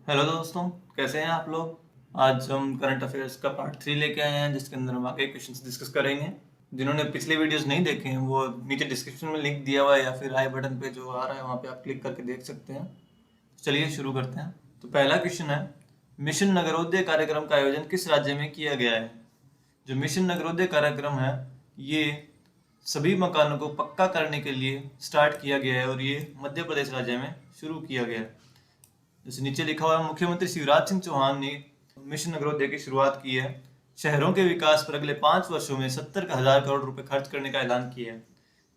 Hello दोस्तों, कैसे हैं आप लोग। आज हम करंट अफेयर्स का पार्ट 3 लेके आए हैं, जिसके अंदर हम आगे क्वेश्चंस डिस्कस करेंगे। जिन्होंने पिछले वीडियोस नहीं देखे हैं वो नीचे डिस्क्रिप्शन में लिंक दिया हुआ है, या फिर आई बटन पे जो आ रहा है वहाँ पे आप क्लिक करके देख सकते हैं। चलिए शुरू करते हैं। तो पहला क्वेश्चन है, मिशन नगरोदय कार्यक्रम का आयोजन किस राज्य में किया गया है। जो मिशन नगरोदय कार्यक्रम है, ये सभी मकानों को पक्का करने के लिए स्टार्ट किया गया है और ये मध्य प्रदेश राज्य में शुरू किया गया है। जैसे नीचे लिखा हुआ है, मुख्यमंत्री शिवराज सिंह चौहान ने मिशन नगरोदय की शुरुआत की है। शहरों के विकास पर अगले 5 वर्षों में 70,000 करोड़ रुपए खर्च करने का ऐलान किया है।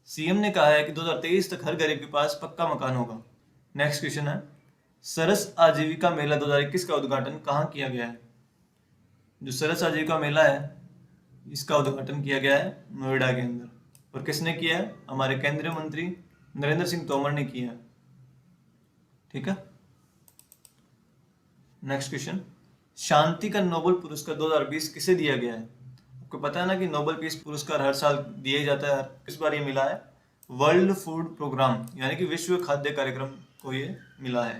सीएम ने कहा है कि 2023 तक हर गरीब के पास पक्का मकान होगा। नेक्स्ट क्वेश्चन है, सरस आजीविका मेला 2021 का उद्घाटन कहाँ किया गया है। जो सरस आजीविका मेला है, इसका उद्घाटन किया गया है नोएडा के अंदर। और किसने किया है? हमारे केंद्रीय मंत्री नरेंद्र सिंह तोमर ने किया है। ठीक है। नेक्स्ट क्वेश्चन, शांति का नोबेल पुरस्कार 2020 किसे दिया गया है। आपको पता है ना कि नोबेल पीस पुरस्कार हर साल दिया ही जाता है। इस बार ये मिला है वर्ल्ड फूड प्रोग्राम, यानी कि विश्व खाद्य कार्यक्रम को ये मिला है।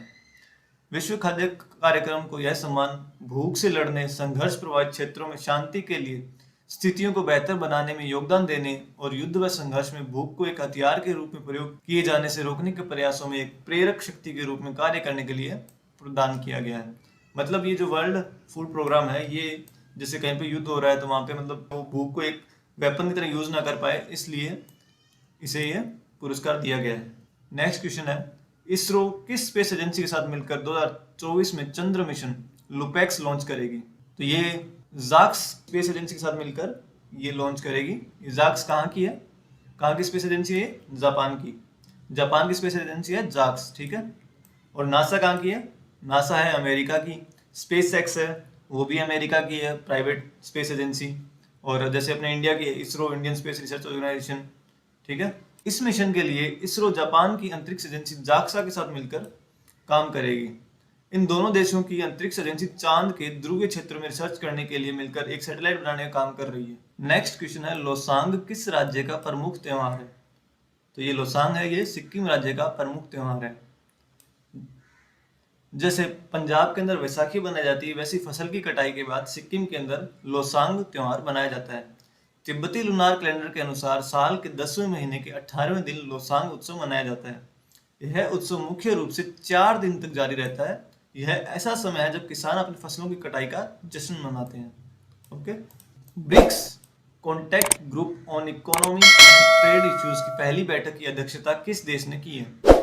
विश्व खाद्य कार्यक्रम को यह सम्मान भूख से लड़ने, संघर्ष प्रभावित क्षेत्रों में शांति के लिए स्थितियों को बेहतर बनाने में योगदान देने और युद्ध व संघर्ष में भूख को एक हथियार के रूप में प्रयोग किए जाने से रोकने के प्रयासों में एक प्रेरक शक्ति के रूप में कार्य करने के लिए प्रदान किया गया है। मतलब ये जो वर्ल्ड फूड प्रोग्राम है, ये जैसे कहीं पे युद्ध हो रहा है तो वहां पे मतलब वो भूख को एक वेपन की तरह यूज ना कर पाए, इसलिए इसे ये पुरस्कार दिया गया है। नेक्स्ट क्वेश्चन है, इसरो किस स्पेस एजेंसी के साथ मिलकर 2024 में चंद्र मिशन लुपेक्स लॉन्च करेगी। तो ये जाक्स स्पेस एजेंसी के साथ मिलकर ये लॉन्च करेगी। ये जाक्स कहाँ की है, कहाँ की स्पेस एजेंसी है? जापान की। जापान की स्पेस एजेंसी है जाक्स, ठीक है। और नासा कहाँ की है? नासा है अमेरिका की। स्पेस एक्स है, वो भी अमेरिका की है, प्राइवेट स्पेस एजेंसी। और जैसे अपने इंडिया की ISRO, Indian space research organisation, ठीक है। इस मिशन के लिए इसरो जापान की अंतरिक्ष एजेंसी जाक्सा के साथ मिलकर काम करेगी। इन दोनों देशों की अंतरिक्ष एजेंसी चांद के ध्रुवीय क्षेत्र में रिसर्च करने के लिए मिलकर एक सैटेलाइट बनाने का काम कर रही है। नेक्स्ट क्वेश्चन है, लोसांग किस राज्य का प्रमुख त्योहार है। तो ये लोसांग है, ये सिक्किम राज्य का प्रमुख त्योहार है। जैसे पंजाब के अंदर वैसाखी बनाई जाती है, वैसी फसल की कटाई के बाद सिक्किम के अंदर लोसांग त्योहार मनाया जाता है। तिब्बती लूनार कैलेंडर के अनुसार साल के 10वें महीने के 18वें दिन लोसांग उत्सव मनाया जाता है। यह उत्सव मुख्य रूप से 4 दिन तक जारी रहता है। यह ऐसा समय है जब किसान अपनी फसलों की कटाई का जश्न मनाते हैं। Okay. BRICS contact group on economy and trade issues की पहली बैठक की अध्यक्षता किस देश ने की है।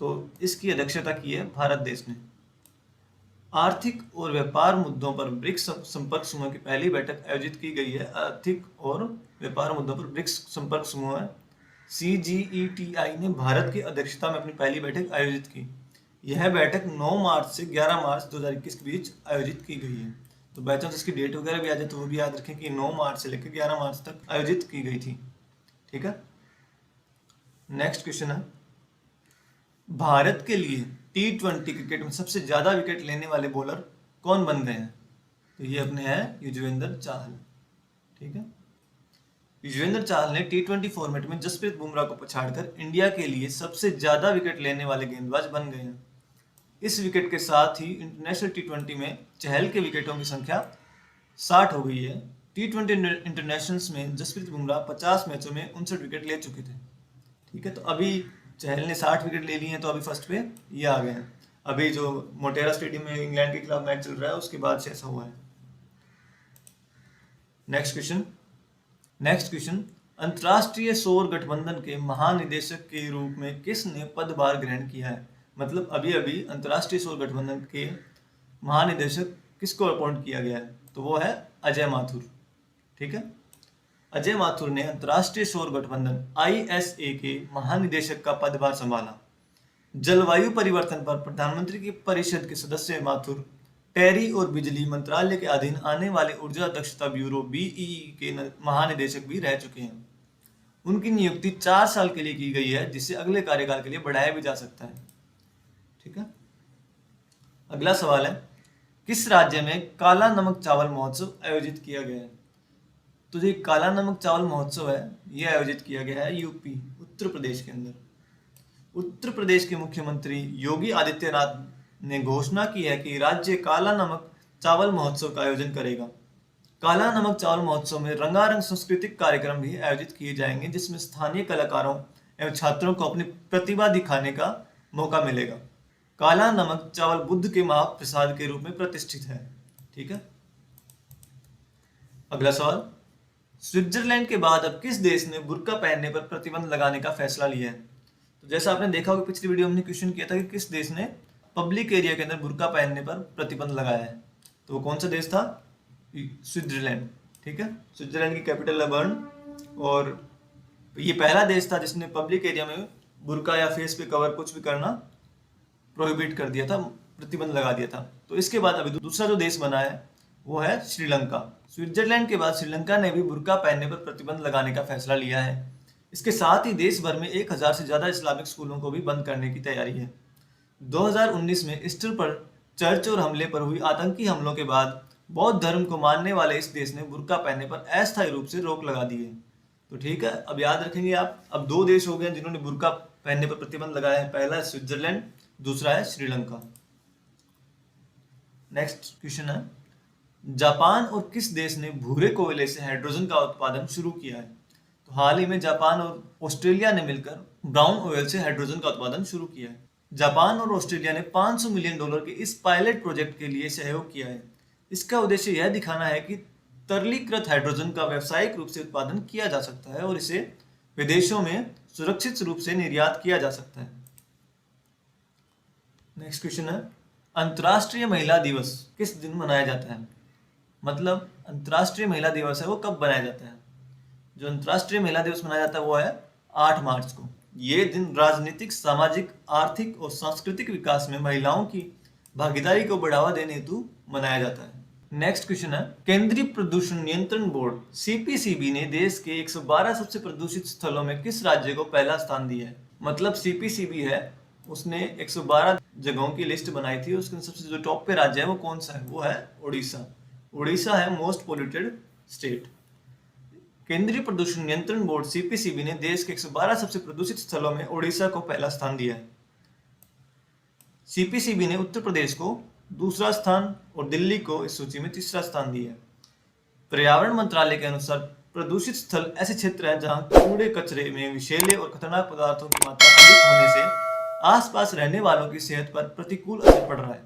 तो इसकी अध्यक्षता की है भारत देश ने। आर्थिक और व्यापार मुद्दों पर ब्रिक्स संपर्क समूह की पहली बैठक आयोजित की गई है। आर्थिक और व्यापार मुद्दों पर ब्रिक्स संपर्क समूह है CGETI ने भारत की अध्यक्षता में अपनी पहली बैठक आयोजित की। यह बैठक 9 मार्च से 11 मार्च 2021 के बीच आयोजित की गई है। तो बाई चांस इसकी डेट वगैरह भी आ जाए तो वो भी याद रखें कि 9 मार्च से लेकर 11 मार्च तक आयोजित की गई थी। ठीक है। नेक्स्ट क्वेश्चन है, भारत के लिए T20 क्रिकेट में सबसे ज्यादा विकेट लेने वाले बॉलर कौन बन गए हैं। तो ये अपने हैं युजवेंद्र चहल। ठीक है। युजवेंद्र चहल ने T20 फॉर्मेट में जसप्रीत बुमराह को पछाड़कर इंडिया के लिए सबसे ज्यादा विकेट लेने वाले गेंदबाज बन गए हैं। इस विकेट के साथ ही इंटरनेशनल T20 में चहल के विकेटों की संख्या 60 हो गई है। T20 इंटरनेशनल्स में जसप्रीत बुमराह 50 मैचों में 59 विकेट ले चुके थे। ठीक है। तो अभी चहल ने 60 विकेट ले लिए हैं, तो अभी फर्स्ट पे ये आ गए हैं। अभी जो मोटेरा स्टेडियम में इंग्लैंड के खिलाफ मैच चल रहा है उसके बाद से ऐसा हुआ है। नेक्स्ट क्वेश्चन, अंतरराष्ट्रीय सौर गठबंधन के महानिदेशक के रूप में किसने पदभार ग्रहण किया है। मतलब अभी अभी अंतरराष्ट्रीय सौर गठबंधन के महानिदेशक किसको अपॉइंट किया गया है। तो वो है अजय माथुर। ठीक है। अजय माथुर ने अंतरराष्ट्रीय सौर गठबंधन ISA के महानिदेशक का पदभार संभाला। जलवायु परिवर्तन पर प्रधानमंत्री की परिषद के सदस्य माथुर टेरी और बिजली मंत्रालय के अधीन आने वाले ऊर्जा दक्षता ब्यूरो BEE के महानिदेशक भी रह चुके हैं। उनकी नियुक्ति 4 साल के लिए की गई है, जिसे अगले कार्यकाल के लिए बढ़ाया भी जा सकता है। ठीक है। अगला सवाल है, किस राज्य में काला नमक चावल महोत्सव आयोजित किया गया है। तो जो काला नमक चावल महोत्सव है, यह आयोजित किया गया है उत्तर प्रदेश के अंदर। उत्तर प्रदेश के मुख्यमंत्री योगी आदित्यनाथ ने घोषणा की है कि राज्य काला नमक चावल महोत्सव का आयोजन करेगा। काला नमक चावल महोत्सव में रंगारंग सांस्कृतिक कार्यक्रम भी आयोजित किए जाएंगे, जिसमें स्थानीय कलाकारों एवं छात्रों को अपनी प्रतिभा दिखाने का मौका मिलेगा। काला नमक चावल बुद्ध के महाप्रसाद के रूप में प्रतिष्ठित है। ठीक है, अगला सवाल, स्विट्जरलैंड के बाद अब किस देश ने बुर्का पहनने पर प्रतिबंध लगाने का फैसला लिया है? तो जैसा आपने देखा होगा, पिछली वीडियो में हमने क्वेश्चन किया था कि किस देश ने पब्लिक एरिया के अंदर बुर्का पहनने पर प्रतिबंध लगाया है, तो वो कौन सा देश था? स्विट्जरलैंड। ठीक है, स्विट्जरलैंड की कैपिटल है बर्न, और ये पहला देश था जिसने पब्लिक एरिया में बुर्का या फेस पे कवर कुछ भी करना प्रोहिबिट कर दिया था, प्रतिबंध लगा दिया था। तो इसके बाद अभी दूसरा जो देश बना है वो है श्रीलंका। स्विट्जरलैंड के बाद श्रीलंका ने भी बुर्का पहनने पर प्रतिबंध लगाने का फैसला लिया है। इसके साथ ही देश भर में 1000 से ज्यादा इस्लामिक स्कूलों को भी बंद करने की तैयारी है। 2019 में ईस्टर पर चर्च और हमले पर हुई आतंकी हमलों के बाद बौद्ध धर्म को मानने वाले इस देश ने बुर्का पहनने पर अस्थायी रूप से रोक लगा दी है। तो ठीक है, अब याद रखेंगे आप, अब 2 देश हो गए जिन्होंने बुर्का पहनने पर प्रतिबंध लगाया है। पहला है स्विट्जरलैंड, दूसरा है श्रीलंका। नेक्स्ट क्वेश्चन है, जापान और किस देश ने भूरे कोयले से हाइड्रोजन का उत्पादन शुरू किया है? तो हाल ही में जापान और ऑस्ट्रेलिया ने मिलकर ब्राउन ऑयल से हाइड्रोजन का उत्पादन शुरू किया है। जापान और ऑस्ट्रेलिया ने $500 मिलियन के इस पायलट प्रोजेक्ट के लिए सहयोग किया है। इसका उद्देश्य यह दिखाना है कि तरलीकृत हाइड्रोजन का व्यावसायिक रूप से उत्पादन किया जा सकता है और इसे विदेशों में सुरक्षित रूप से निर्यात किया जा सकता है। नेक्स्ट क्वेश्चन है, अंतर्राष्ट्रीय महिला दिवस किस दिन मनाया जाता है? मतलब अंतर्राष्ट्रीय महिला दिवस है वो कब मनाया जाता है? जो अंतर्राष्ट्रीय महिला दिवस मनाया जाता है वो है 8 मार्च को। ये दिन राजनीतिक, सामाजिक, आर्थिक और सांस्कृतिक विकास में महिलाओं की भागीदारी को बढ़ावा देने हेतु मनाया जाता है। नेक्स्ट क्वेश्चन है, केंद्रीय प्रदूषण नियंत्रण बोर्ड सीपीसीबी ने देश के 112 सबसे प्रदूषित स्थलों में किस राज्य को पहला स्थान दिया है? मतलब सीपीसीबी है, उसने 112 जगहों की लिस्ट बनाई थी, उसके सबसे जो टॉप पे राज्य है वो कौन सा है? वो है उड़ीसा। उड़ीसा है मोस्ट पोल्यूटेड स्टेट। केंद्रीय प्रदूषण नियंत्रण बोर्ड सीपीसीबी ने देश के 112 सबसे प्रदूषित स्थलों में उड़ीसा को पहला स्थान दिया है। सीपीसीबी ने उत्तर प्रदेश को दूसरा स्थान और दिल्ली को इस सूची में तीसरा स्थान दिया है। पर्यावरण मंत्रालय के अनुसार प्रदूषित स्थल ऐसे क्षेत्र हैं जहां कूड़े कचरे में विषैले और खतरनाक पदार्थों की मात्रा अधिक होने से आसपास रहने वालों की सेहत पर प्रतिकूल असर पड़ रहा है।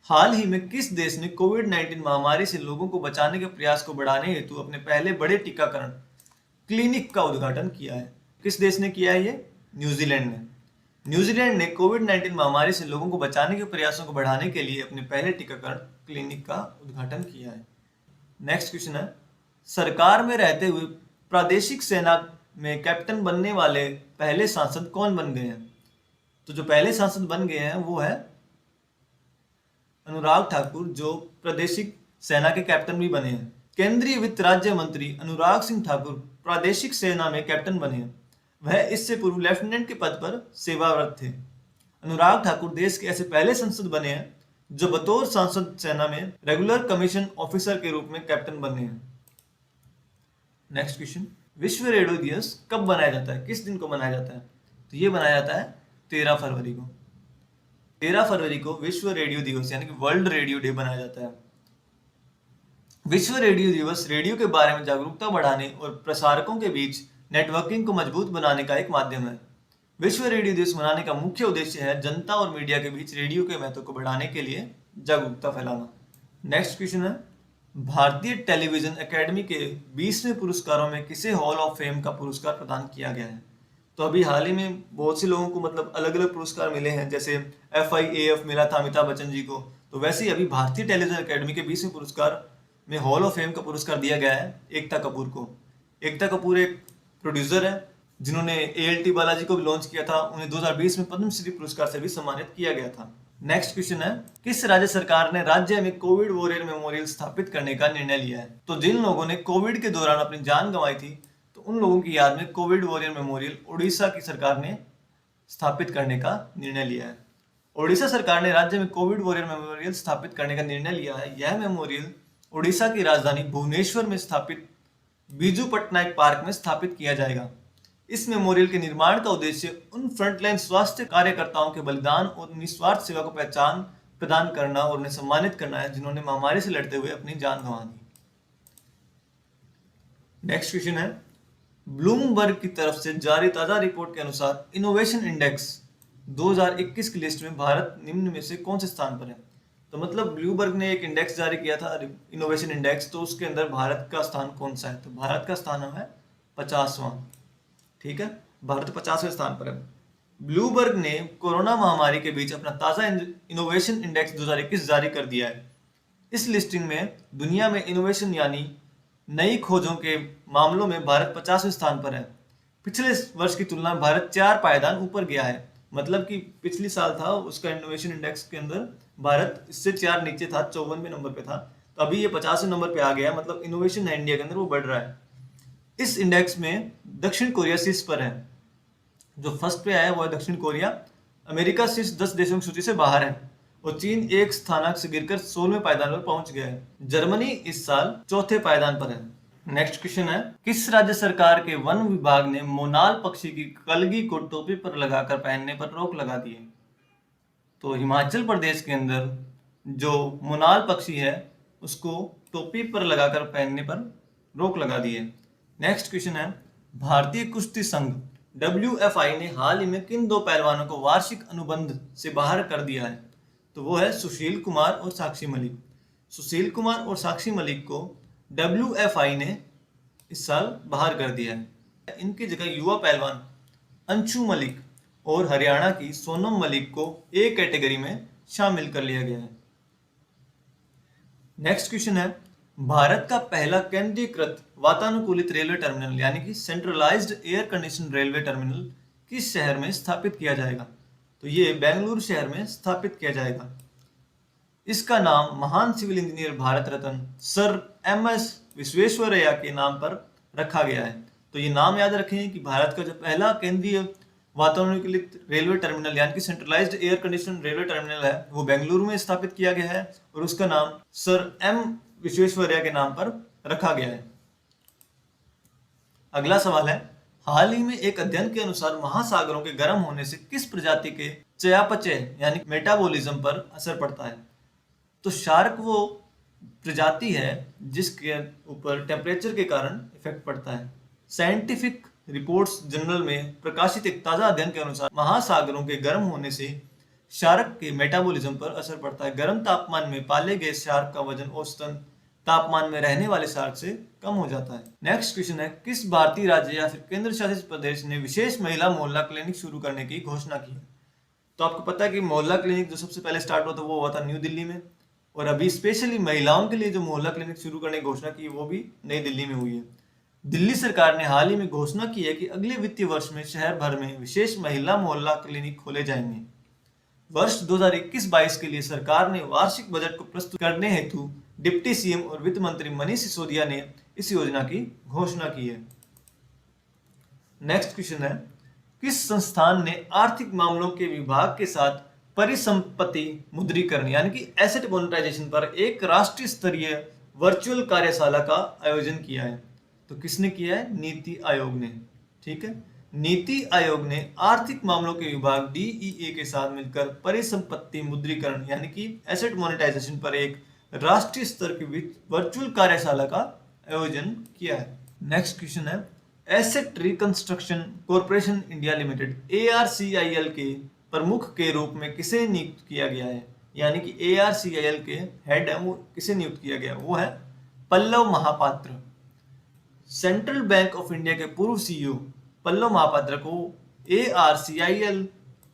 हाल ही में किस देश ने कोविड-19 महामारी से लोगों को बचाने के प्रयास को बढ़ाने हेतु अपने पहले बड़े टीकाकरण क्लिनिक का उद्घाटन किया है? किस देश ने किया है ये? न्यूजीलैंड ने। न्यूजीलैंड ने कोविड-19 महामारी से लोगों को बचाने के प्रयासों को बढ़ाने के लिए अपने पहले टीकाकरण क्लिनिक का उद्घाटन किया है। नेक्स्ट क्वेश्चन है, सरकार में रहते हुए प्रादेशिक सेना में कैप्टन बनने वाले पहले सांसद कौन बन गए हैं? तो जो पहले सांसद बन गए हैं वो है अनुराग ठाकुर, जो प्रादेशिक सेना के कैप्टन भी बने हैं। केंद्रीय वित्त राज्य मंत्री अनुराग सिंह ठाकुर प्रादेशिक सेना में कैप्टन बने हैं। वह इससे पूर्व लेफ्टिनेंट के पद पर सेवारत थे। अनुराग ठाकुर देश के ऐसे पहले सांसद बने हैं जो बतौर सांसद सेना में रेगुलर कमीशन ऑफिसर के रूप में कैप्टन बने हैं। नेक्स्ट क्वेश्चन, विश्व रेडियो दिवस कब मनाया जाता है? किस दिन को मनाया जाता है? तो ये मनाया जाता है 13 फरवरी को। 13 फरवरी को विश्व रेडियो दिवस यानी कि वर्ल्ड रेडियो डे मनाया जाता है। विश्व रेडियो दिवस रेडियो के बारे में जागरूकता बढ़ाने और प्रसारकों के बीच नेटवर्किंग को मजबूत बनाने का एक माध्यम है। विश्व रेडियो दिवस मनाने का मुख्य उद्देश्य है जनता और मीडिया के बीच रेडियो के महत्व को बढ़ाने के लिए जागरूकता फैलाना। नेक्स्ट क्वेश्चन है, भारतीय टेलीविजन एकेडमी के 20वें पुरस्कारों में किसे हॉल ऑफ फेम का पुरस्कार प्रदान किया गया है? तो अभी हाल ही में बहुत से लोगों को मतलब अलग अलग पुरस्कार मिले हैं, जैसे FIAF मिला था अमिताभ बच्चन जी को, तो वैसे ही अभी भारतीय टेलीविजन एकेडमी के 20वें पुरस्कार में हॉल ऑफ फेम का पुरस्कार दिया गया है एकता कपूर को। एकता कपूर एक प्रोड्यूसर है जिन्होंने ALT बालाजी को भी लॉन्च किया था। उन्हें 2020 में पद्मश्री पुरस्कार से भी सम्मानित किया गया था। नेक्स्ट क्वेश्चन है, किस राज्य सरकार ने राज्य में कोविड वॉरियर मेमोरियल स्थापित करने का निर्णय लिया है? तो जिन लोगों ने कोविड के दौरान अपनी जान गंवाई थी तो उन लोगों की याद में कोविड वॉरियर मेमोरियल उड़ीसा की सरकार ने स्थापित करने का निर्णय लिया है। उड़ीसा सरकार ने राज्य में कोविड वॉरियर मेमोरियल स्थापित करने का निर्णय लिया है। यह मेमोरियल उड़ीसा की राजधानी भुवनेश्वर में स्थित बीजू पटनायक पार्क में स्थापित किया जाएगा। इस मेमोरियल के निर्माण का उद्देश्य उन फ्रंटलाइन स्वास्थ्य कार्यकर्ताओं के बलिदान और निस्वार्थ सेवा को पहचान प्रदान करना और उन्हें सम्मानित करना है जिन्होंने महामारी से लड़ते हुए अपनी जान गंवा दी। नेक्स्ट क्वेश्चन है, ब्लूमबर्ग की तरफ से जारी ताजा रिपोर्ट के अनुसार इनोवेशन इंडेक्स 2021 की लिस्ट में भारत निम्न में से कौन से स्थान पर है? तो मतलब ब्लूमबर्ग ने एक इंडेक्स जारी किया था, इनोवेशन इंडेक्स, तो उसके अंदर भारत का स्थान कौन सा है? तो भारत का स्थान है 50वां। ठीक है, भारत 50वें स्थान पर है। ब्लूमबर्ग ने कोरोना महामारी के बीच अपना ताजा इनोवेशन इंडेक्स 2021 जारी कर दिया है। इस लिस्टिंग में दुनिया में इनोवेशन यानी नई खोजों के मामलों में भारत 50वें स्थान पर है। पिछले वर्ष की तुलना में भारत 4 पायदान ऊपर गया है। मतलब कि पिछली साल था उसका इनोवेशन इंडेक्स के अंदर भारत इससे 4 नीचे था, 54वें नंबर पे था, तो अभी ये 50वें नंबर पे आ गया। मतलब इनोवेशन है इंडिया के अंदर वो बढ़ रहा है। इस इंडेक्स में दक्षिण कोरिया शीर्ष पर है। जो फर्स्ट पे आया वो है दक्षिण कोरिया। अमेरिका शीर्ष 10 देशों की सूची से बाहर है और चीन एक स्थानांक से गिरकर 16वें पायदान पर पहुंच गया है। जर्मनी इस साल चौथे पायदान पर है। नेक्स्ट क्वेश्चन है, किस राज्य सरकार के वन विभाग ने मोनाल पक्षी की कलगी को टोपी पर लगाकर पहनने पर रोक लगा दी है? तो हिमाचल प्रदेश के अंदर जो मोनाल पक्षी है उसको टोपी पर लगाकर पहनने पर रोक लगा दी है। नेक्स्ट क्वेश्चन है, भारतीय कुश्ती संघ WFI ने हाल ही में किन 2 पहलवानों को वार्षिक अनुबंध से बाहर कर दिया है? तो वो है सुशील कुमार और साक्षी मलिक। सुशील कुमार और साक्षी मलिक को WFI ने इस साल बाहर कर दिया है। इनकी जगह युवा पहलवान अंशु मलिक और हरियाणा की सोनम मलिक को ए कैटेगरी में शामिल कर लिया गया है। नेक्स्ट क्वेश्चन है, भारत का पहला केंद्रीकृत वातानुकूलित रेलवे टर्मिनल यानी कि centralised air condition railway terminal किस शहर में स्थापित किया जाएगा? तो ये बेंगलुरु शहर में स्थापित किया जाएगा। इसका नाम महान civil engineer Bharat Ratna sir MS Visvesvaraya के नाम पर रखा गया है। तो ये नाम याद रखें कि भारत का जो पहला केंद्रीय वातानुकूलित रेलवे टर्मिनल यानी कि centralised air condition railway terminal है वो बेंगलुरु में स्थापित किया गया है और उसका नाम सर M विश्वेश्वरैया के नाम पर रखा गया है। अगला सवाल है, हाल ही में एक अध्ययन के अनुसार महासागरों के गर्म होने से किस प्रजाति के चयापचय यानी मेटाबॉलिज्म पर असर पड़ता है? तो शार्क वो प्रजाति है जिसके ऊपर टेम्परेचर के कारण इफेक्ट पड़ता है। साइंटिफिक रिपोर्ट्स जर्नल में प्रकाशित एक ताजा अध्ययन के अनुसार महासागरों के गर्म होने से शार्क के मेटाबॉलिज्म पर असर पड़ता है। गर्म तापमान में पाले गए शार्क का वजन औसतन तापमान में रहने वाले शार्क से कम हो जाता है। नेक्स्ट क्वेश्चन है, किस भारतीय राज्य या फिर केंद्र शासित प्रदेश ने विशेष महिला मोहल्ला क्लिनिक शुरू करने की घोषणा की? तो आपको पता है कि मोहल्ला क्लिनिक जो सबसे पहले स्टार्ट हुआ था वो हुआ था न्यू दिल्ली में, और अभी स्पेशली महिलाओं के लिए जो मोहल्ला क्लिनिक शुरू करने की घोषणा की वो भी नई दिल्ली में हुई है। दिल्ली सरकार ने हाल ही में घोषणा की है कि अगले वित्तीय वर्ष में शहर भर में विशेष महिला मोहल्ला क्लिनिक खोले जाएंगे। वर्ष 2021-22 के लिए सरकार ने वार्षिक बजट को प्रस्तुत करने हेतु डिप्टी CM और वित्त मंत्री मनीष सिसोदिया ने इस योजना की घोषणा की है। नेक्स्ट क्वेश्चन है, किस संस्थान ने आर्थिक मामलों के विभाग के साथ परिसंपत्ति मुद्रीकरण यानी कि एसेट मोनेटाइजेशन पर एक राष्ट्रीय स्तरीय वर्चुअल कार्यशाला का आयोजन किया है? तो किसने किया है? नीति आयोग ने। ठीक है, नीति आयोग ने आर्थिक मामलों के विभाग DEA के साथ मिलकर परिसंपत्ति मुद्रीकरण यानी कि एसेट मोनेटाइजेशन पर एक राष्ट्रीय स्तर की वर्चुअल कार्यशाला का आयोजन किया है। नेक्स्ट क्वेश्चन है, asset reconstruction corporation India limited ARCIL के प्रमुख के रूप में किसे नियुक्त किया गया है? यानी कि ARCIL के हेड है वो किसे नियुक्त किया गया? वो है Pallav Mahapatra. Central bank of India के पूर्व CEO पल्लव महापात्र को ARCIL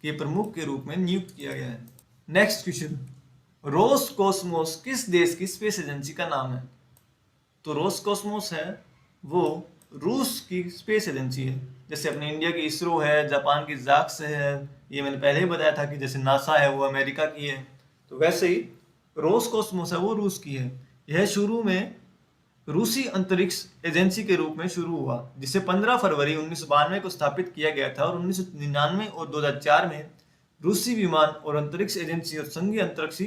के प्रमुख के रूप में नियुक्त किया गया है। नेक्स्ट क्वेश्चन, रोसकोसमोस किस देश की स्पेस एजेंसी का नाम है? तो रोसकोसमोस है वो रूस की स्पेस एजेंसी है। जैसे अपने इंडिया की इसरो है, जापान की JAXA है, ये मैंने पहले ही बताया था कि जैसे नासा है वो अमेरिका की है, तो वैसे ही रोसकोसमोस है वो रूस की है। यह शुरू में रूसी अंतरिक्ष एजेंसी के रूप में शुरू हुआ जिसे 15 फरवरी 1992 को स्थापित किया गया था और 1999 और 2004 में रूसी विमान और अंतरिक्ष एजेंसी और संघीय अंतरिक्ष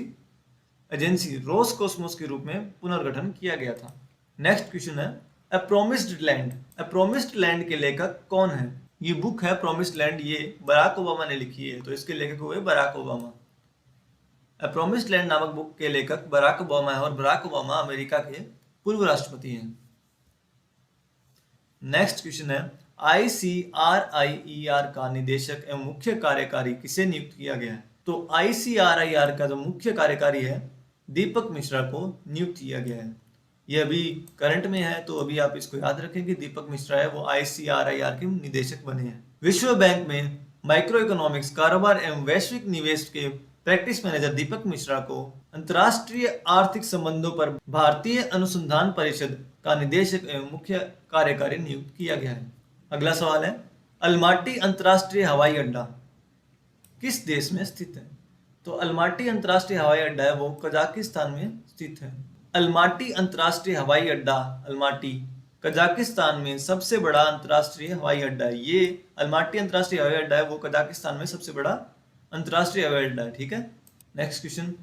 एजेंसी रोसकोसमोस के रूप में पुनर्गठन किया गया था। नेक्स्ट क्वेश्चन है, अ प्रोमिस्ड लैंड। अ प्रोमिस्ड लैंड के लेखक कौन है? ये बुक है प्रोमिस्ड लैंड, ये बराक ओबामा ने लिखी है, तो इसके लेखक हुए बराक ओबामा। अ प्रोमिस्ड लैंड नामक बुक के लेखक बराक ओबामा है और बराक ओबामा अमेरिका के पूर्व राष्ट्रपति हैं। नेक्स्ट क्वेश्चन है, ICRIER का निदेशक एवं मुख्य कार्यकारी किसे नियुक्त किया गया है? तो ICRIR का जो मुख्य कार्यकारी है दीपक मिश्रा को नियुक्त किया गया है। यह अभी करंट में है, तो अभी आप इसको याद रखें कि दीपक मिश्रा है वो ICRIR के निदेशक बने हैं। विश्व बैंक में माइक्रो इकोनॉमिक्स, कारोबार एवं वैश्विक निवेश के प्रैक्टिस मैनेजर दीपक मिश्रा को अंतर्राष्ट्रीय आर्थिक संबंधों पर भारतीय अनुसंधान परिषद का निदेशक एवं मुख्य कार्यकारी नियुक्त किया गया है। अगला सवाल है, अलमाटी अंतर्राष्ट्रीय हवाई अड्डा किस देश में स्थित है? तो अलमाटी अंतर्राष्ट्रीय हवाई अड्डा है वो कजाकिस्तान में स्थित है। अलमाटी अंतर्राष्ट्रीय हवाई अड्डा, अलमाटी कजाकिस्तान में सबसे बड़ा अंतर्राष्ट्रीय हवाई अड्डा है। ये अलमाटी अंतर्राष्ट्रीय हवाई अड्डा है वो कजाकिस्तान में सबसे बड़ा अंतर्राष्ट्रीय हवाई अड्डा है। ठीक है। नेक्स्ट क्वेश्चन,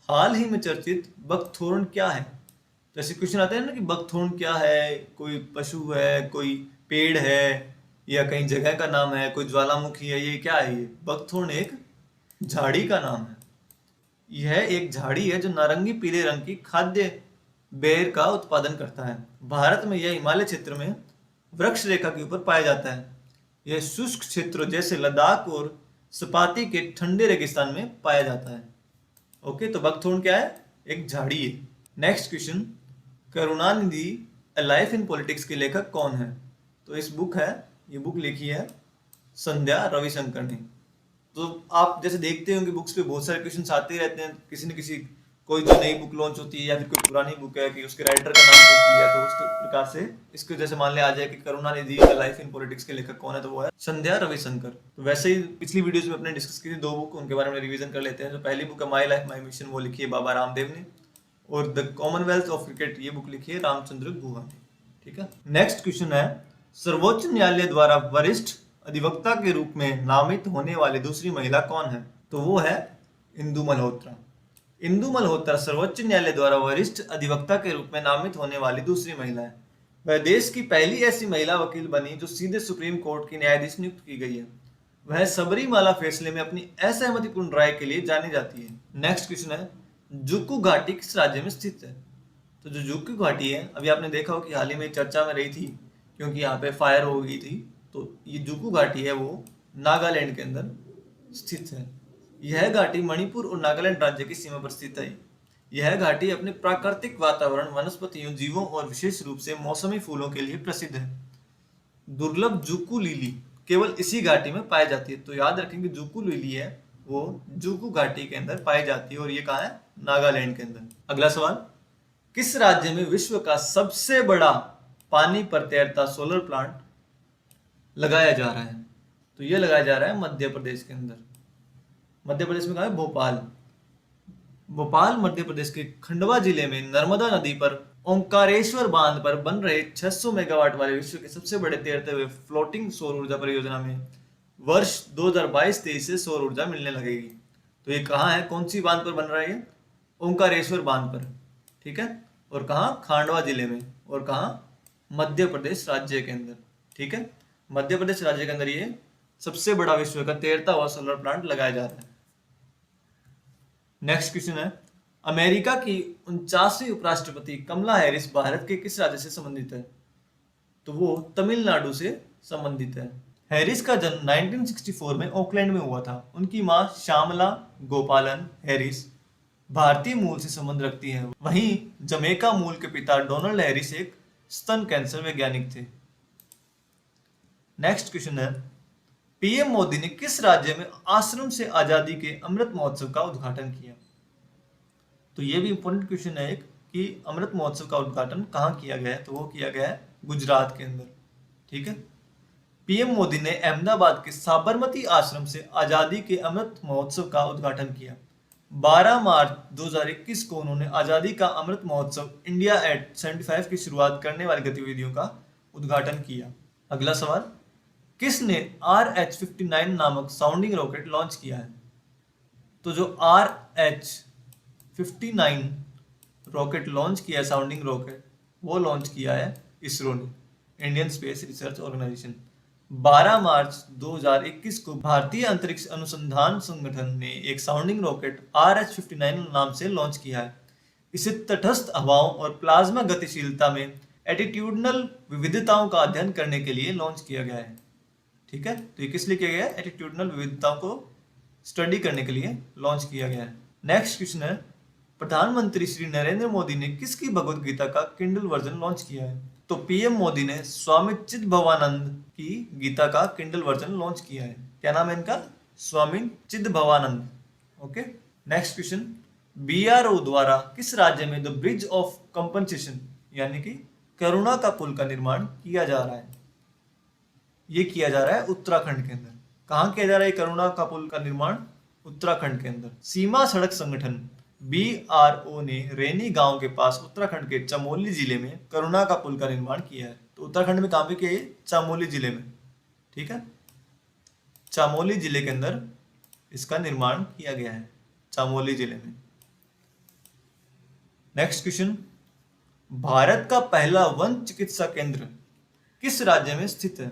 हाल ही में चर्चित बकथोर्न क्या है? तो ऐसे क्वेश्चन आते हैं ना कि बकथोर्न क्या है, कोई पशु है, कोई पेड़ है, या कहीं जगह का नाम है, कोई ज्वालामुखी है, ये क्या है? ये बकथोर्न एक झाड़ी का नाम है। यह एक झाड़ी है जो नारंगी पीले रंग की खाद्य बेर का उत्पादन करता है। भारत में यह हिमालय क्षेत्र में वृक्ष रेखा के ऊपर पाया जाता है। यह शुष्क क्षेत्रों जैसे लद्दाख और स्पाति के ठंडे रेगिस्तान में पाया जाता है। ओके, तो बकथोर्न क्या है? एक झाड़ी है। Next question, Karunanidhi a life in politics के लेखक कौन है? तो इस बुक है, ये बुक लिखी है संध्या रविशंकर ने। तो आप जैसे देखते होंगे बुक्स पे बहुत सारे क्वेश्चंस आते रहते हैं, किसी न किसी कोई जो नई बुक लॉन्च होती है या फिर कोई पुरानी बुक है कि उसके राइटर का नाम पूछ लिया, तो उस प्रकार से इसको जैसे मान लिया आ जाए कि Karunanidhi the life in politics के लेखक कौन है, तो वो है संध्या रविशंकर। तो वैसे ही पिछली वीडियोस में अपने डिस्कस की थी दो बुक, उनके बारे में रिवीजन कर लेते हैं। जो पहली बुक है माई लाइफ माई मिशन, वो लिखी है बाबा रामदेव ने, और द कॉमनवेल्थ ऑफ क्रिकेट ये बुक लिखी है रामचंद्र गुहा ने। ठीक है। नेक्स्ट क्वेश्चन है, सर्वोच्च न्यायालय द्वारा वरिष्ठ अधिवक्ता के रूप में नामित होने वाली दूसरी महिला कौन है? तो वो है इंदु मल्होत्रा। इंदु मल्होत्रा सर्वोच्च न्यायालय द्वारा वरिष्ठ अधिवक्ता के रूप में नामित होने वाली दूसरी महिला है। वह देश की पहली ऐसी महिला वकील बनी जो सीधे सुप्रीम कोर्ट की न्यायाधीश नियुक्त की गई है। वह सबरीमाला फैसले में अपनी असहमतिपूर्ण राय के लिए जानी जाती है। नेक्स्ट क्वेश्चन है, जुक्कू घाटी किस राज्य में स्थित है? तो जो जुक्कू घाटी है, अभी आपने देखा हो कि हाल ही में चर्चा में रही थी क्योंकि यहाँ पे फायर हो गई थी। तो ये जुक्कू घाटी है वो नागालैंड के अंदर स्थित है। यह घाटी मणिपुर और नागालैंड राज्य की सीमा पर स्थित है। यह घाटी अपने प्राकृतिक वातावरण, वनस्पतियों, जीवों और विशेष रूप से मौसमी फूलों के लिए प्रसिद्ध है। दुर्लभ जुक्कू लिली केवल इसी घाटी में पाई जाती है। तो याद रखेंगे जुक्कू लिली है वो जुक्कू घाटी के अंदर पाई जाती है, और ये कहाँ है? नागालैंड के अंदर। अगला सवाल, किस राज्य में विश्व का सबसे बड़ा पानी पर तैरता सोलर प्लांट लगाया जा रहा है? तो ये लगाया जा रहा है मध्य प्रदेश के अंदर। मध्य प्रदेश में कहा है? भोपाल। भोपाल मध्य प्रदेश के खंडवा जिले में नर्मदा नदी पर ओंकारेश्वर बांध पर बन रहे 600 मेगावाट वाले विश्व के सबसे बड़े तैरते हुए फ्लोटिंग सौर ऊर्जा परियोजना में वर्ष 2022-23 से सौर ऊर्जा मिलने लगेगी। तो ये कहाँ है? कौन सी बांध पर बन रहा है ये? ओंकारेश्वर बांध पर। ठीक है। और कहाँ? खांडवा जिले में। और कहाँ? मध्य प्रदेश राज्य के अंदर। ठीक है। मध्य प्रदेश राज्य के अंदर ये सबसे बड़ा विश्व का तैरता हुआ सोलर प्लांट लगाया जा रहा है। नेक्स्ट क्वेश्चन है, अमेरिका की 49वीं उपराष्ट्रपति कमला हैरिस भारत के किस राज्य से संबंधित है? तो वो तमिलनाडु से संबंधित है। हैरिस का जन्म 1964 में ऑकलैंड में हुआ था। उनकी मां श्यामला गोपालन हैरिस भारतीय मूल से संबंध रखती हैं। वहीं जमैका मूल के पिता डोनाल्ड हैरिस एक स्तन कैंसर वैज्ञानिक थे। नेक्स्ट क्वेश्चन है, पीएम मोदी ने किस राज्य में आश्रम से आजादी के अमृत महोत्सव का उद्घाटन किया? तो ये भी इंपॉर्टेंट क्वेश्चन है एक कि अमृत महोत्सव का उद्घाटन कहाँ किया गया है? तो वो किया गया है गुजरात के अंदर। ठीक है। पीएम मोदी ने अहमदाबाद के साबरमती आश्रम से आजादी के अमृत महोत्सव का उद्घाटन किया। 12 मार्च 2021 को उन्होंने आजादी का अमृत महोत्सव इंडिया एट 75 की शुरुआत करने वाली गतिविधियों का उद्घाटन किया। अगला सवाल, किसने RH-59 नामक साउंडिंग रॉकेट लॉन्च किया है? तो जो RH-59 रॉकेट लॉन्च किया है, साउंडिंग रॉकेट, वो लॉन्च किया है इसरो ने, इंडियन स्पेस रिसर्च ऑर्गेनाइजेशन। 12 मार्च 2021 को भारतीय अंतरिक्ष अनुसंधान संगठन ने एक साउंडिंग रॉकेट RH-59 नाम से लॉन्च किया है। इसे तटस्थ हवाओं और प्लाज्मा गतिशीलता में एटीट्यूडनल विविधताओं का अध्ययन करने के लिए लॉन्च किया गया है। ठीक है, तो ये किस लिए किया गया है? एटीट्यूडनल विविधताओं को स्टडी करने के लिए लॉन्च किया गया है। नेक्स्ट क्वेश्चन है, प्रधानमंत्री श्री नरेंद्र मोदी ने किसकी भगवत गीता का किंडल वर्जन लॉन्च किया है? तो पीएम मोदी ने स्वामी चिदभवानंद की गीता का किंडल वर्जन लॉन्च किया है। क्या नाम है इनका? Swami Chidbhavananda. Okay, next question, BRO द्वारा किस राज्य में द ब्रिज ऑफ कंपनसेशन यानी कि करुणा का पुल का निर्माण किया जा रहा है? ये किया जा रहा है उत्तराखंड के अंदर। कहाँ किया जा रहा है करुणा का पुल का निर्माण? उत्तराखंड के अंदर। सीमा सड़क संगठन बीआरओ ने रैनी गांव के पास उत्तराखंड के चमोली जिले में करुणा का पुल का निर्माण किया है। तो उत्तराखंड में कहाँ पे किया है? चमोली जिले में। ठीक है, चमोली जिले के अंदर इसका निर्माण किया गया है, चमोली जिले में। नेक्स्ट क्वेश्चन, भारत का पहला वन चिकित्सा केंद्र किस राज्य में स्थित है?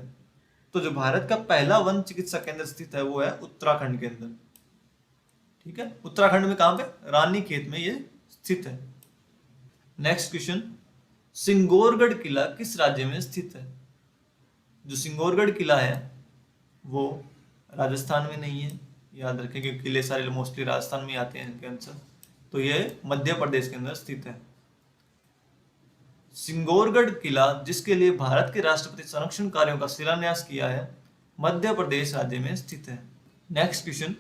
तो जो भारत का पहला वन चिकित्सा केंद्र स्थित है वो है उत्तराखंड के अंदर। ठीक है, उत्तराखंड में कहां पे? रानीखेत में ये स्थित है। नेक्स्ट क्वेश्चन, सिंगोरगढ़ किला किस राज्य में स्थित है? जो सिंगोरगढ़ किला है वो राजस्थान में नहीं है, याद रखें क्योंकि किले सारे मोस्टली राजस्थान में आते हैं इनके आंसर। तो ये मध्य प्रदेश के अंदर स्थित है। सिंगोरगढ़ किला जिसके लिए भारत के राष्ट्रपति संरक्षण कार्यों का शिलान्यास किया है, मध्य प्रदेश राज्य में स्थित है। नेक्स्ट क्वेश्चन,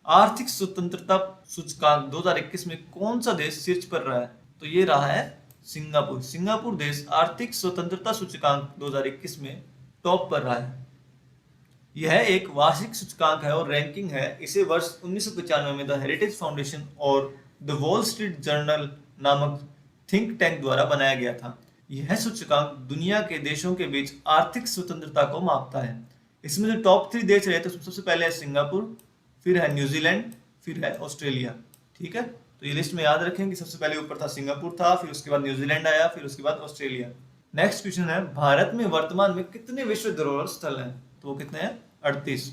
आर्थिक स्वतंत्रता सूचकांक 2021 में कौन सा देश शीर्ष पर रहा है? तो ये रहा है सिंगापुर। सिंगापुर देश आर्थिक स्वतंत्रता सूचकांक 2021 में टॉप पर रहा है। यह एक वार्षिक सूचकांक है और रैंकिंग है। इसे वर्ष 1995 में द हेरिटेज फाउंडेशन और द वॉल स्ट्रीट जर्नल नामक थिंक टैंक द्वारा बनाया गया था। यह सूचकांक दुनिया के देशों के बीच आर्थिक स्वतंत्रता को मापता है। इसमें जो टॉप 3 देश रहे तो सबसे पहले है सिंगापुर, फिर है न्यूजीलैंड, फिर है ऑस्ट्रेलिया। ठीक है, तो ये लिस्ट में याद रखें कि सबसे पहले ऊपर था सिंगापुर था, फिर उसके बाद न्यूजीलैंड आया, फिर उसके बाद ऑस्ट्रेलिया। नेक्स्ट क्वेश्चन है, भारत में वर्तमान में कितने विश्व धरोहर स्थल हैं? तो वो कितने हैं? 38।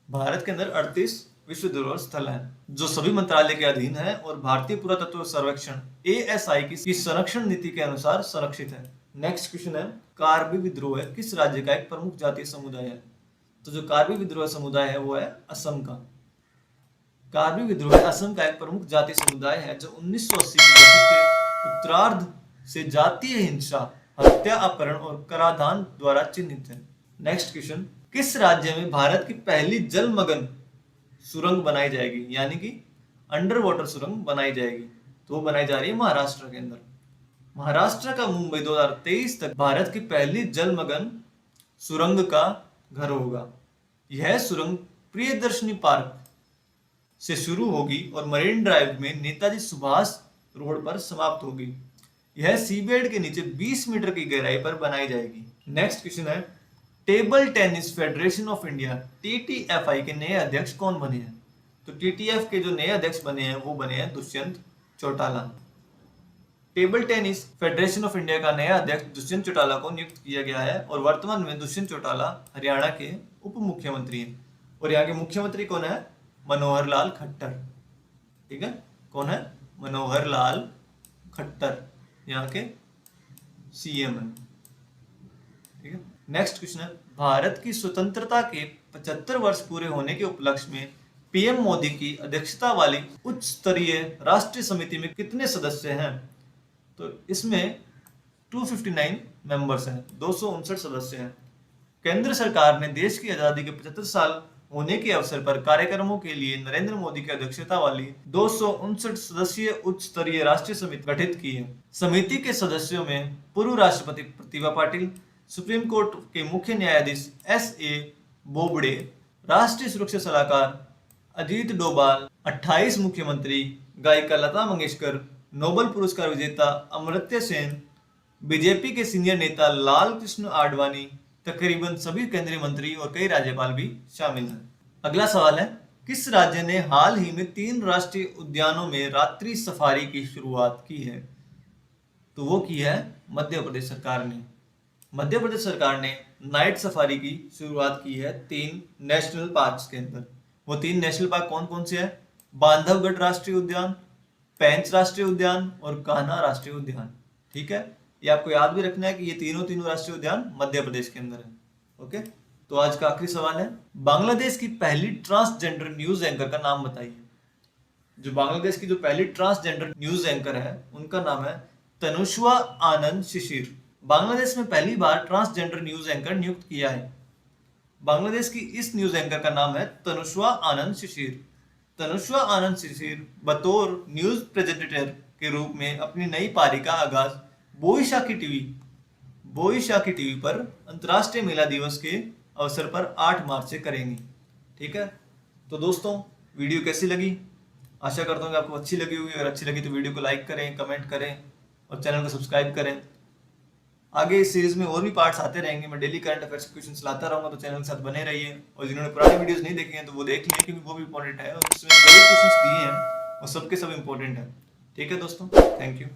भारत के अंदर 38 विश्व धरोहर स्थल हैं जो सभी मंत्रालय के अधीन है और भारतीय पुरातत्व सर्वेक्षण ASI की संरक्षण नीति के अनुसार संरक्षित है। नेक्स्ट क्वेश्चन है, कार्बी विद्रोह किस राज्य का एक प्रमुख जातीय समुदाय है? तो जो कार्बी विद्रोह समुदाय है वो है असम का। कार्बी विद्रोह असम का एक प्रमुख जातीय समुदाय है जो 1980 के दशक के उत्तरार्ध से जातीय हिंसा, हत्या, अपहरण और कराधान द्वारा चिन्हित है। नेक्स्ट क्वेश्चन, किस राज्य में भारत की पहली जलमग्न सुरंग बनाई जाएगी यानी कि अंडर वाटर सुरंग बनाई जाएगी? तो वो बनाई जा रही है महाराष्ट्र के अंदर। महाराष्ट्र का मुंबई 2023 तक भारत की पहली जलमग्न सुरंग का घर होगा। यह सुरंग प्रियदर्शनी पार्क से शुरू होगी और मरीन ड्राइव में नेताजी सुभाष रोड पर समाप्त होगी। यह सीबेड के नीचे 20 मीटर की गहराई पर बनाई जाएगी। नेक्स्ट क्वेश्चन है, table tennis federation of India TTFI के नए अध्यक्ष कौन बने हैं? तो TTF के जो नए अध्यक्ष बने हैं वो बने हैं Dushyant Chautala. Table tennis federation of India का नया अध्यक्ष दुष्यंत चौटाला को नियुक्त किया गया है और वर्तमान में दुष्यंत चौटाला हरियाणा के उप मुख्यमंत्री हैं। और यहाँ के मुख्यमंत्री कौन है? मनोहर लाल खट्टर। ठीक है, कौन है? मनोहर लाल खट्टर यहाँ के CM है। ठीक है, नेक्स्ट क्वेश्चन है, भारत की स्वतंत्रता के 75 वर्ष पूरे होने के उपलक्ष्य में PM मोदी की अध्यक्षता वाली उच्च स्तरीय राष्ट्रीय समिति में कितने सदस्य हैं? तो इसमें 259 मेंबर्स हैं, 259 सदस्य हैं। केंद्र सरकार ने देश की आजादी के 75 साल होने के अवसर पर कार्यक्रमों के लिए नरेंद्र मोदी की अध्यक्षता वाली 259 सदस्यीय उच्च स्तरीय राष्ट्रीय समिति गठित की है। समिति के सदस्यों में पूर्व राष्ट्रपति प्रतिभा पाटिल, सुप्रीम कोर्ट के मुख्य न्यायाधीश SA बोबडे, राष्ट्रीय सुरक्षा सलाहकार अजीत डोभाल, 28 मुख्यमंत्री, गायिका लता मंगेशकर, नोबेल पुरस्कार विजेता अमर्त्य सेन, बीजेपी के सीनियर नेता लाल कृष्ण आडवाणी, तकरीबन सभी केंद्रीय मंत्री और कई राज्यपाल भी शामिल हैं। अगला सवाल है, किस राज्य ने हाल ही में 3 राष्ट्रीय उद्यानों में रात्रि सफारी की शुरुआत की है? तो वो की है मध्य प्रदेश सरकार ने। मध्य प्रदेश सरकार ने नाइट सफारी की शुरुआत की है 3 नेशनल पार्क्स के अंदर। वो 3 नेशनल पार्क कौन कौन से हैं? बांधवगढ़ राष्ट्रीय उद्यान, पेंच राष्ट्रीय उद्यान और कान्हा राष्ट्रीय उद्यान। ठीक है, ये आपको याद भी रखना है कि ये तीनों राष्ट्रीय उद्यान मध्य प्रदेश के अंदर है। ओके, तो आज का आखिरी सवाल है, बांग्लादेश की पहली ट्रांसजेंडर न्यूज एंकर का नाम बताइए। जो बांग्लादेश की जो पहली ट्रांसजेंडर न्यूज एंकर है उनका नाम है तनुश्वा आनंद शिशिर। बांग्लादेश में पहली बार ट्रांसजेंडर न्यूज एंकर नियुक्त किया है। बांग्लादेश की इस न्यूज एंकर का नाम है तनुश्वा आनंद शिशिर। तनुश्वा आनंद शिशिर बतौर न्यूज प्रेजेंटेटर के रूप में अपनी नई पारी का आगाज बोईशाखी टीवी पर अंतर्राष्ट्रीय महिला दिवस के अवसर पर 8 मार्च से करेंगी। ठीक है, तो दोस्तों वीडियो कैसी लगी? आशा करता हूँ कि आपको अच्छी लगी होगी। अगर अच्छी लगी तो वीडियो को लाइक करें, कमेंट करें और चैनल को सब्सक्राइब करें। आगे इस सीरीज में और भी पार्ट्स आते रहेंगे। मैं डेली करंट अफेयर्स के क्वेश्चंस लाता रहूंगा, तो चैनल के साथ बने रहिए। और जिन्होंने पुरानी वीडियोस नहीं देखी हैं तो वो देख लिए, क्योंकि वो भी इंपॉर्टेंट है और उसमें जो भी क्वेश्चंस दिए हैं वो सबके सब इंपॉर्टेंट है। ठीक है दोस्तों, थैंक यू।